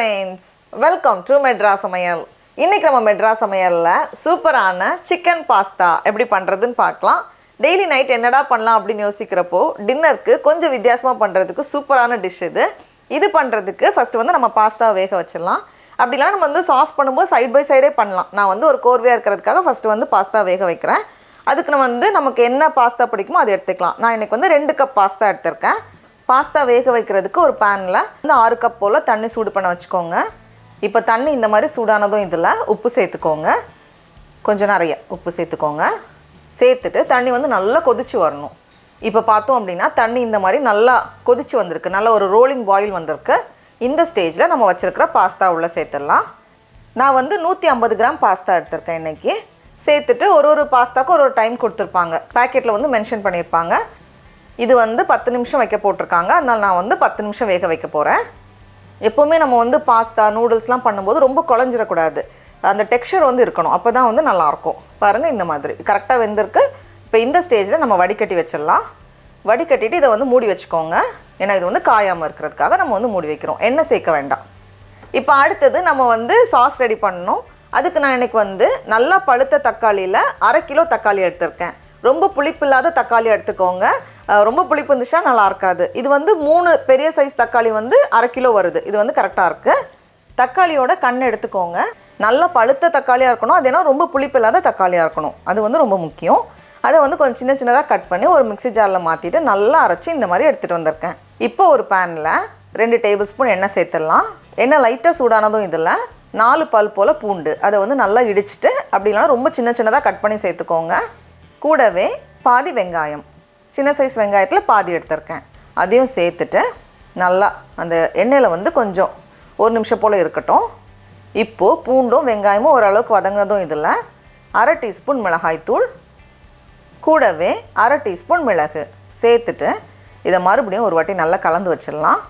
friends, welcome to Madras Samayal. இன்னைக்கு நம்ம Madras Samayalல சூப்பரான chicken pasta எப்படி பண்றதுன்னு பார்க்கலாம். டெய்லி நைட் என்னடா பண்ணலாம் அப்படினு யோசிக்கிறப்போ டின்னருக்கு கொஞ்சம் வித்தியாசமா பண்றதுக்கு சூப்பரான டிஷ் இது. இது பண்றதுக்கு ஃபர்ஸ்ட் வந்து நம்ம பாஸ்தா வேக வச்சிரலாம். அப்படிலாம் நம்ம வந்து சாஸ் பண்ணும்போது சைடு பை சைடே பண்ணலாம். நான் வந்து ஒரு கோர்வையா இருக்கிறதுக்காக ஃபர்ஸ்ட் வந்து பாஸ்தா வேக வைக்கிறேன். அதுக்கு நம்ம வந்து நமக்கு என்ன பாஸ்தா பிடிக்குமோ அதை எடுத்துக்கலாம். நான் இன்னைக்கு வந்து 2 கப் பாஸ்தா எடுத்துர்க்கேன். பாஸ்தா வேக வைக்கிறதுக்கு ஒரு பேனில் வந்து 6 கப் போல் தண்ணி சூடு பண்ண வச்சுக்கோங்க. இப்போ தண்ணி இந்த மாதிரி சூடானதும் இதில் உப்பு சேர்த்துக்கோங்க. கொஞ்சம் நிறைய உப்பு சேர்த்துக்கோங்க. சேர்த்துட்டு தண்ணி வந்து நல்லா கொதிச்சு வரணும். இப்போ பார்த்தோம் அப்படின்னா தண்ணி இந்த மாதிரி நல்லா கொதிச்சு வந்திருக்கு. நல்ல ஒரு ரோலிங் பாயில் வந்திருக்கு. இந்த ஸ்டேஜில் நம்ம வச்சுருக்கிற பாஸ்தா உள்ளே சேர்த்துடலாம். நான் வந்து 150 கிராம் பாஸ்தா எடுத்திருக்கேன் இன்றைக்கி. சேர்த்துட்டு ஒரு பாஸ்தாவுக்கு ஒரு டைம் கொடுத்துருப்பாங்க. பேக்கெட்டில் வந்து மென்ஷன் பண்ணியிருப்பாங்க. இது வந்து 10 நிமிஷம் வைக்க போட்டிருக்காங்க. அதனால் நான் வந்து 10 நிமிஷம் வேக வைக்க போகிறேன். எப்போவுமே நம்ம வந்து பாஸ்தா நூடுல்ஸ்லாம் பண்ணும்போது ரொம்ப குழஞ்சிடக்கூடாது. அந்த டெக்ஸ்சர் வந்து இருக்கணும். அப்போ தான் வந்து நல்லாயிருக்கும். பாருங்கள், இந்த மாதிரி கரெக்டாக வெந்திருக்கு. இப்போ இந்த ஸ்டேஜில் நம்ம வடிகட்டி வச்சிடலாம். வடிகட்டிட்டு இதை வந்து மூடி வச்சுக்கோங்க. ஏன்னா இது வந்து காயாமல் இருக்கிறதுக்காக நம்ம வந்து மூடி வைக்கிறோம். எண்ணெய் சேர்க்க வேண்டாம். இப்போ அடுத்தது நம்ம வந்து சாஸ் ரெடி பண்ணணும். அதுக்கு நான் இன்றைக்கி வந்து நல்லா பழுத்த தக்காளியில் 1/2 கிலோ தக்காளி எடுத்திருக்கேன். ரொம்ப புளிப்பு இல்லாத தக்காளி எடுத்துக்கோங்க. ரொம்ப புளிப்பு இருந்துச்சுன்னா நல்லா இருக்காது. இது வந்து 3 பெரிய சைஸ் தக்காளி வந்து 1/2 கிலோ வருது. இது வந்து கரெக்டாக இருக்குது. தக்காளியோட கண் எடுத்துக்கோங்க. நல்லா பழுத்த தக்காளியாக இருக்கணும். அது ஏன்னா ரொம்ப புளிப்பு இல்லாத தக்காளியாக இருக்கணும். அது வந்து ரொம்ப முக்கியம். அதை வந்து கொஞ்சம் சின்ன சின்னதாக கட் பண்ணி ஒரு மிக்ஸி ஜாரில் மாற்றிட்டு நல்லா அரைச்சி இந்த மாதிரி எடுத்துகிட்டு வந்திருக்கேன். இப்போ ஒரு பேனில் 2 டேபிள் ஸ்பூன் எண்ணெய் சேர்த்துடலாம். எண்ணெய் லைட்டாக சூடானதும் இதில் 4 பல் போல் பூண்டு அதை வந்து நல்லா இடிச்சிட்டு அப்படி இல்லைனா ரொம்ப சின்ன சின்னதாக கட் பண்ணி சேர்த்துக்கோங்க. கூடவே பாதி வெங்காயம், சின்ன சைஸ் வெங்காயத்தில் பாதி எடுத்திருக்கேன். அதையும் சேர்த்துட்டு நல்லா அந்த எண்ணெயில் வந்து கொஞ்சம் 1 நிமிஷம் போல் இருக்கட்டும். இப்போது பூண்டும் வெங்காயமும் ஓரளவுக்கு வதங்கினதும் இதில் 1/2 டீஸ்பூன் மிளகாய்த்தூள், கூடவே 1/2 டீஸ்பூன் மிளகு சேர்த்துட்டு இதை மறுபடியும் ஒரு வாட்டி நல்லா கலந்து வச்சிடலாம்.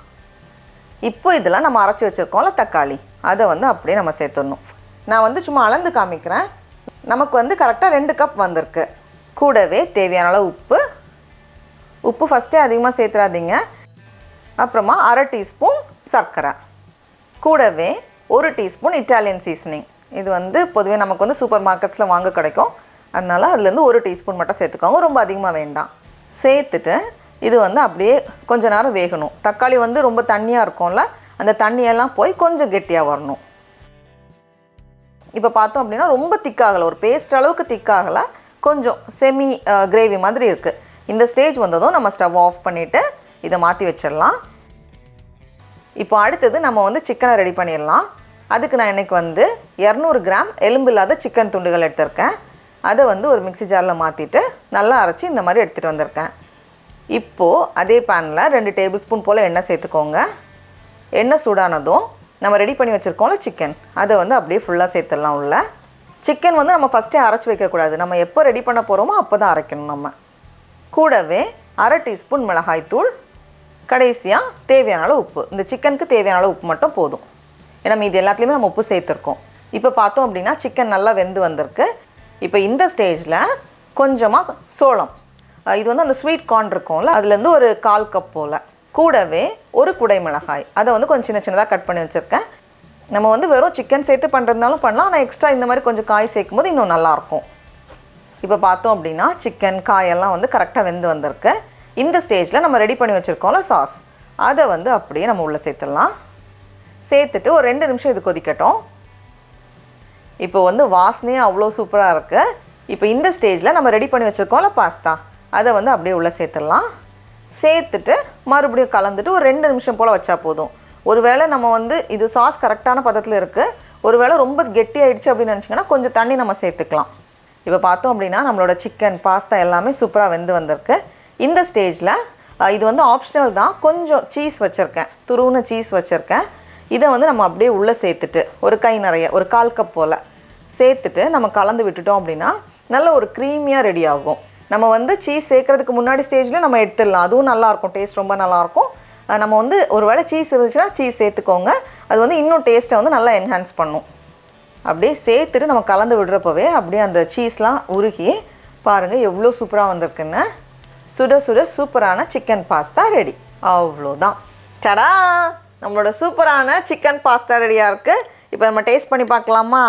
இப்போ இதில் நம்ம அரைச்சி வச்சுருக்கோம்ல தக்காளி, அதை வந்து அப்படியே நம்ம சேர்த்துடணும். நான் வந்து சும்மா அளந்து காமிக்கிறேன். நமக்கு வந்து கரெக்டாக 2 கப் வந்திருக்கு. கூடவே தேவையான அளவு உப்பு ஃபஸ்ட்டே அதிகமாக சேர்த்துறாதீங்க. அப்புறமா 1/2 டீஸ்பூன் சர்க்கரை, கூடவே 1 டீஸ்பூன் இட்டாலியன் சீசனிங். இது வந்து பொதுவே நமக்கு வந்து சூப்பர் மார்க்கெட்ஸில் வாங்க கிடைக்கும். அதனால் அதுலேருந்து 1 டீஸ்பூன் மட்டும் சேர்த்துக்கோங்க. ரொம்ப அதிகமாக வேண்டாம். சேர்த்துட்டு இது வந்து அப்படியே கொஞ்ச நேரம் வேகணும். தக்காளி வந்து ரொம்ப தண்ணியாக இருக்கும்ல, அந்த தண்ணியெல்லாம் போய் கொஞ்சம் கெட்டியாக வரணும். இப்போ பார்த்தோம் அப்படின்னா ரொம்ப திக்காகலை, ஒரு பேஸ்ட் அளவுக்கு திக்காகலை, கொஞ்சம் செமி கிரேவி மாதிரி இருக்குது. இந்த ஸ்டேஜ் வந்ததும் நம்ம ஸ்டவ் ஆஃப் பண்ணிவிட்டு இதை மாற்றி வச்சிடலாம். இப்போ அடுத்தது நம்ம வந்து சிக்கனை ரெடி பண்ணிடலாம். அதுக்கு நான் இன்றைக்கி வந்து 200 கிராம் எலும்பு இல்லாத சிக்கன் துண்டுகள் எடுத்திருக்கேன். அதை வந்து ஒரு மிக்ஸி ஜாரில் மாற்றிட்டு நல்லா அரைச்சி இந்த மாதிரி எடுத்துகிட்டு வந்திருக்கேன். இப்போது அதே பேனில் 2 டேபிள் ஸ்பூன் போல் எண்ணெய் சேர்த்துக்கோங்க. எண்ணெய் சூடானதும் நம்ம ரெடி பண்ணி வச்சுருக்கோம்ல சிக்கன், அதை வந்து அப்படியே ஃபுல்லாக சேர்த்துடலாம் உள்ள. சிக்கன் வந்து நம்ம ஃபஸ்ட்டே அரைச்சி வைக்கக்கூடாது. நம்ம எப்போ ரெடி பண்ண போகிறோமோ அப்போ தான் அரைக்கணும். நம்ம கூடவே 1/2 டீஸ்பூன் மிளகாய்த்தூள், கடைசியாக தேவையான அளவு உப்பு. இந்த சிக்கனுக்கு தேவையான அளவு உப்பு மட்டும் போதும். ஏன்னா மீது எல்லாத்துலேயுமே நம்ம உப்பு சேர்த்துருக்கோம். இப்போ பார்த்தோம் அப்படின்னா சிக்கன் நல்லா வெந்து வந்திருக்கு. இப்போ இந்த ஸ்டேஜில் கொஞ்சமாக சோளம், இது வந்து அந்த ஸ்வீட் கார்ன் இருக்கும்ல, அதுலேருந்து ஒரு 1/4 கப் போல், கூடவே ஒரு குடை மிளகாய், அதை வந்து கொஞ்சம் சின்ன சின்னதாக கட் பண்ணி வச்சுருக்கேன். நம்ம வந்து வெறும் சிக்கன் சேர்த்து பண்ணுறதுனாலும் பண்ணலாம். ஆனால் எக்ஸ்ட்ரா இந்த மாதிரி கொஞ்சம் காய் சேர்க்கும் போது இன்னும் நல்லாயிருக்கும். இப்போ பார்த்தோம் அப்படின்னா சிக்கன் காயெல்லாம் வந்து கரெக்டாக வெந்து வந்திருக்கு. இந்த ஸ்டேஜில் நம்ம ரெடி பண்ணி வச்சுருக்கோம்ல சாஸ், அதை வந்து அப்படியே நம்ம உள்ளே சேர்த்துடலாம். சேர்த்துட்டு ஒரு 2 நிமிஷம் இது கொதிக்கட்டும். இப்போ வந்து வாசனையே அவ்வளோ சூப்பராக இருக்குது. இப்போ இந்த ஸ்டேஜில் நம்ம ரெடி பண்ணி வச்சுருக்கோம்ல பாஸ்தா, அதை வந்து அப்படியே உள்ளே சேர்த்துடலாம். சேர்த்துட்டு மறுபடியும் கலந்துட்டு ஒரு 2 நிமிஷம் போல் வச்சா போதும். ஒருவேளை நம்ம வந்து இது சாஸ் கரெக்டான பதத்தில் இருக்குது, ஒருவேளை ரொம்ப கெட்டி ஆகிடுச்சு அப்படின்னு நினச்சிங்கன்னா கொஞ்சம் தண்ணி நம்ம சேர்த்துக்கலாம். இப்போ பார்த்தோம் அப்படின்னா நம்மளோட சிக்கன் பாஸ்தா எல்லாமே சூப்பராக வெந்து வந்திருக்கு. இந்த ஸ்டேஜில் இது வந்து ஆப்ஷனல் தான், கொஞ்சம் சீஸ் வச்சுருக்கேன், துருவுன சீஸ் வச்சுருக்கேன். இதை வந்து நம்ம அப்படியே உள்ளே சேர்த்துட்டு ஒரு கை நிறைய ஒரு 1/4 கப் போல் சேர்த்துட்டு நம்ம கலந்து விட்டுட்டோம் அப்படின்னா நல்ல ஒரு க்ரீமியாக ரெடி ஆகும். நம்ம வந்து சீஸ் சேர்க்குறதுக்கு முன்னாடி ஸ்டேஜில் நம்ம எடுத்துடலாம். அதுவும் நல்லாயிருக்கும், டேஸ்ட் ரொம்ப நல்லாயிருக்கும். நம்ம வந்து ஒரு வேளை சீஸ் இருந்துச்சுன்னா சீஸ் சேர்த்துக்கோங்க. அது வந்து இன்னும் டேஸ்ட்டை வந்து நல்லா என்ஹான்ஸ் பண்ணும். அப்படியே சேர்த்துட்டு நம்ம கலந்து விடுறப்பவே அப்படியே அந்த சீஸ்லாம் உருகி பாருங்கள் எவ்வளோ சூப்பராக வந்திருக்குன்னு. சுட சுட சூப்பரான சிக்கன் பாஸ்தா ரெடி. அவ்வளோதான். டடா! நம்மளோட சூப்பரான சிக்கன் பாஸ்தா ரெடியாக இருக்குது. இப்போ நம்ம டேஸ்ட் பண்ணி பார்க்கலாமா?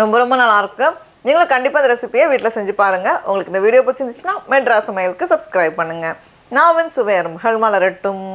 ரொம்ப ரொம்ப நல்லாயிருக்கு. நீங்களும் கண்டிப்பாக இந்த ரெசிபியை வீட்டில் செஞ்சு பாருங்கள். உங்களுக்கு இந்த வீடியோ பிடிச்சிருந்துச்சுன்னா மெட்ராஸ் சமையலுக்கு சப்ஸ்கிரைப் பண்ணுங்கள். நாவின் சுவையரும் மலரட்டும்.